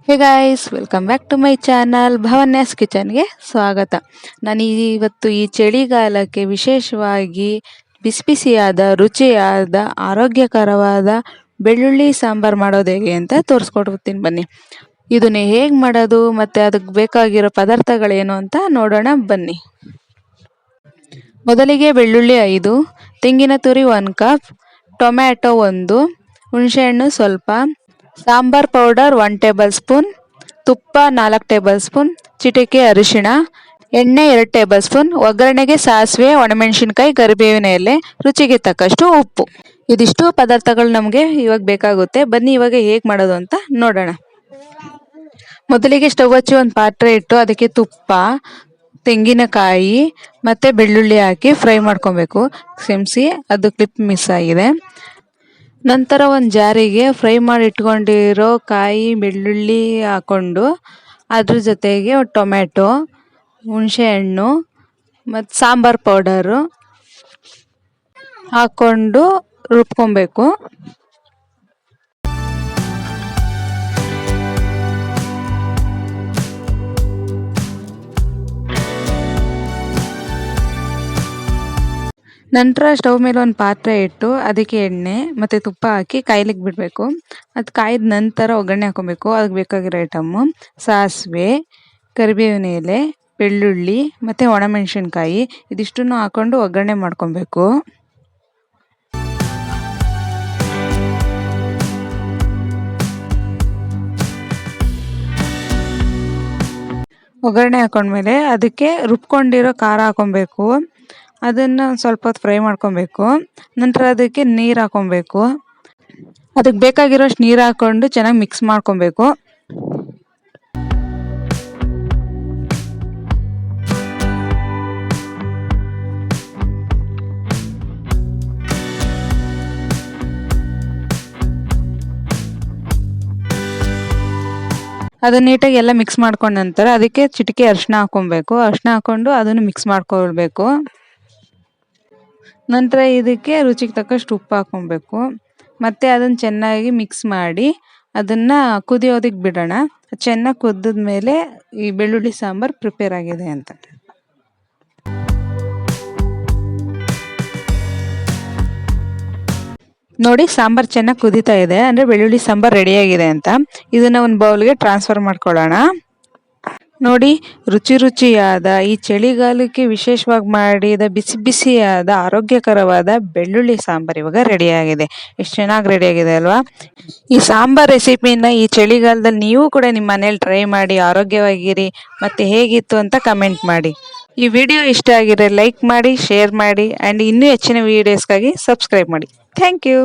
Hey guys, welcome back to my channel Bhavanya's ಕಿಚನ್ಗೆ ಸ್ವಾಗತ. ನಾನು ಇವತ್ತು ಈ ಚಳಿಗಾಲಕ್ಕೆ ವಿಶೇಷವಾಗಿ ಬಿಸಿ ಬಿಸಿಯಾದ ರುಚಿಯಾದ ಆರೋಗ್ಯಕರವಾದ ಬೆಳ್ಳುಳ್ಳಿ ಸಾಂಬಾರು ಮಾಡೋದು ಹೇಗೆ ಅಂತ ತೋರಿಸ್ಕೊಡ್ತೀನಿ ಬನ್ನಿ. ಇದನ್ನ ಹೇಗೆ ಮಾಡೋದು ಮತ್ತು ಅದಕ್ಕೆ ಬೇಕಾಗಿರೋ ಪದಾರ್ಥಗಳೇನು ಅಂತ ನೋಡೋಣ ಬನ್ನಿ. ಮೊದಲಿಗೆ ಬೆಳ್ಳುಳ್ಳಿ 5, ತೆಂಗಿನ ತುರಿ 1 ಕಪ್, ಟೊಮ್ಯಾಟೊ 1, ಹುಣಸೆಹಣ್ಣು ಸ್ವಲ್ಪ, ಸಾಂಬಾರ್ ಪೌಡರ್ 1 ಟೇಬಲ್ ಸ್ಪೂನ್, ತುಪ್ಪ 4 ಟೇಬಲ್ ಸ್ಪೂನ್, ಚಿಟಿಕೆ ಅರಿಶಿಣ, ಎಣ್ಣೆ 2 ಟೇಬಲ್ ಸ್ಪೂನ್, ಒಗ್ಗರಣೆಗೆ ಸಾಸಿವೆ, ಒಣಮೆಣಸಿನ್ಕಾಯಿ, ಕರಿಬೇವಿನ ಎಲೆ, ರುಚಿಗೆ ತಕ್ಕಷ್ಟು ಉಪ್ಪು. ಇದಿಷ್ಟು ಪದಾರ್ಥಗಳು ನಮಗೆ ಇವಾಗ ಬೇಕಾಗುತ್ತೆ. ಬನ್ನಿ ಇವಾಗ ಹೇಗೆ ಮಾಡೋದು ಅಂತ ನೋಡೋಣ. ಮೊದಲಿಗೆ ಸ್ಟವ್ ಹಚ್ಚಿ ಒಂದು ಪಾತ್ರೆ ಇಟ್ಟು ಅದಕ್ಕೆ ತುಪ್ಪ, ತೆಂಗಿನಕಾಯಿ ಮತ್ತು ಬೆಳ್ಳುಳ್ಳಿ ಹಾಕಿ ಫ್ರೈ ಮಾಡ್ಕೊಬೇಕು. ಕ್ಷಮಿಸಿ, ಅದು ಕ್ಲಿಪ್ ಮಿಸ್ ಆಗಿದೆ. ನಂತರ ಒಂದು ಜಾರಿಗೆ ಫ್ರೈ ಮಾಡಿ ಇಟ್ಕೊಂಡಿರೋ ಕಾಯಿ ಬೆಳ್ಳುಳ್ಳಿ ಹಾಕ್ಕೊಂಡು ಅದ್ರ ಜೊತೆಗೆ ಟೊಮೆಟೊ, ಹುಣಸೆಹಣ್ಣು ಮತ್ತು ಸಾಂಬಾರು ಪೌಡರು ಹಾಕ್ಕೊಂಡು ರುಬ್ಕೊಬೇಕು. ನಂತರ ಸ್ಟವ್ ಮೇಲೆ ಒಂದು ಪಾತ್ರೆ ಇಟ್ಟು ಅದಕ್ಕೆ ಎಣ್ಣೆ ಮತ್ತು ತುಪ್ಪ ಹಾಕಿ ಕಾಯ್ಲಿಕ್ಕೆ ಬಿಡಬೇಕು. ಅದು ಕಾಯ್ದ ನಂತರ ಒಗ್ಗರಣೆ ಹಾಕ್ಕೊಬೇಕು. ಅದಕ್ಕೆ ಬೇಕಾಗಿರೋ ಐಟಮ್ಮು ಸಾಸಿವೆ, ಕರಿಬೇವಿನ ಎಲೆ, ಬೆಳ್ಳುಳ್ಳಿ ಮತ್ತು ಒಣಮೆಣಸಿನ್ಕಾಯಿ ಇದಿಷ್ಟನ್ನು ಹಾಕ್ಕೊಂಡು ಒಗ್ಗರಣೆ ಮಾಡ್ಕೊಬೇಕು. ಒಗ್ಗರಣೆ ಹಾಕೊಂಡ್ಮೇಲೆ ಅದಕ್ಕೆ ರುಬ್ಕೊಂಡಿರೋ ಖಾರ ಹಾಕ್ಕೊಬೇಕು. ಅದನ್ನು ಸ್ವಲ್ಪ ಹೊತ್ತು ಫ್ರೈ ಮಾಡ್ಕೊಬೇಕು. ನಂತರ ಅದಕ್ಕೆ ನೀರು ಹಾಕ್ಕೊಬೇಕು. ಅದಕ್ಕೆ ಬೇಕಾಗಿರೋಷ್ಟು ನೀರು ಹಾಕ್ಕೊಂಡು ಚೆನ್ನಾಗಿ ಮಿಕ್ಸ್ ಮಾಡ್ಕೊಬೇಕು. ಅದನ್ನ ನೀಟಾಗಿ ಎಲ್ಲ ಮಿಕ್ಸ್ ಮಾಡ್ಕೊಂಡ ನಂತರ ಅದಕ್ಕೆ ಚಿಟಿಕೆ ಅರಿಶಿನ ಹಾಕ್ಕೊಬೇಕು. ಅರಿಶಿನ ಹಾಕ್ಕೊಂಡು ಅದನ್ನು ಮಿಕ್ಸ್ ಮಾಡ್ಕೊಳ್ಬೇಕು. ನಂತರ ಇದಕ್ಕೆ ರುಚಿಗೆ ತಕ್ಕಷ್ಟು ಉಪ್ಪು ಹಾಕ್ಕೊಬೇಕು. ಮತ್ತು ಅದನ್ನು ಚೆನ್ನಾಗಿ ಮಿಕ್ಸ್ ಮಾಡಿ ಅದನ್ನು ಕುದಿಯೋದಕ್ಕೆ ಬಿಡೋಣ. ಚೆನ್ನಾಗಿ ಕುದ್ದಿದ ಮೇಲೆ ಈ ಬೆಳ್ಳುಳ್ಳಿ ಸಾಂಬಾರು ಪ್ರಿಪೇರ್ ಆಗಿದೆ ಅಂತ. ನೋಡಿ, ಸಾಂಬಾರು ಚೆನ್ನಾಗಿ ಕುದೀತಾ ಇದೆ, ಅಂದರೆ ಬೆಳ್ಳುಳ್ಳಿ ಸಾಂಬಾರು ರೆಡಿಯಾಗಿದೆ ಅಂತ. ಇದನ್ನು ಒಂದು ಬೌಲ್ಗೆ ಟ್ರಾನ್ಸ್ಫರ್ ಮಾಡ್ಕೊಳ್ಳೋಣ. ನೋಡಿ, ರುಚಿ ರುಚಿಯಾದ ಈ ಚಳಿಗಾಲಕ್ಕೆ ವಿಶೇಷವಾಗಿ ಮಾಡಿದ ಬಿಸಿ ಬಿಸಿಯಾದ ಆರೋಗ್ಯಕರವಾದ ಬೆಳ್ಳುಳ್ಳಿ ಸಾಂಬಾರು ಇವಾಗ ರೆಡಿಯಾಗಿದೆ. ಎಷ್ಟು ಚೆನ್ನಾಗಿ ರೆಡಿಯಾಗಿದೆ ಅಲ್ವಾ? ಈ ಸಾಂಬಾರ್ ರೆಸಿಪಿನ ಈ ಚಳಿಗಾಲದಲ್ಲಿ ನೀವು ಕೂಡ ನಿಮ್ಮ ಮನೇಲಿ ಟ್ರೈ ಮಾಡಿ ಆರೋಗ್ಯವಾಗಿರಿ. ಮತ್ತು ಹೇಗಿತ್ತು ಅಂತ ಕಮೆಂಟ್ ಮಾಡಿ. ಈ ವಿಡಿಯೋ ಇಷ್ಟ ಆಗಿದ್ರೆ ಲೈಕ್ ಮಾಡಿ, ಶೇರ್ ಮಾಡಿ, ಆ್ಯಂಡ್ ಇನ್ನೂ ಹೆಚ್ಚಿನ ವೀಡಿಯೋಸ್ಗಾಗಿ ಸಬ್ಸ್ಕ್ರೈಬ್ ಮಾಡಿ. Thank you.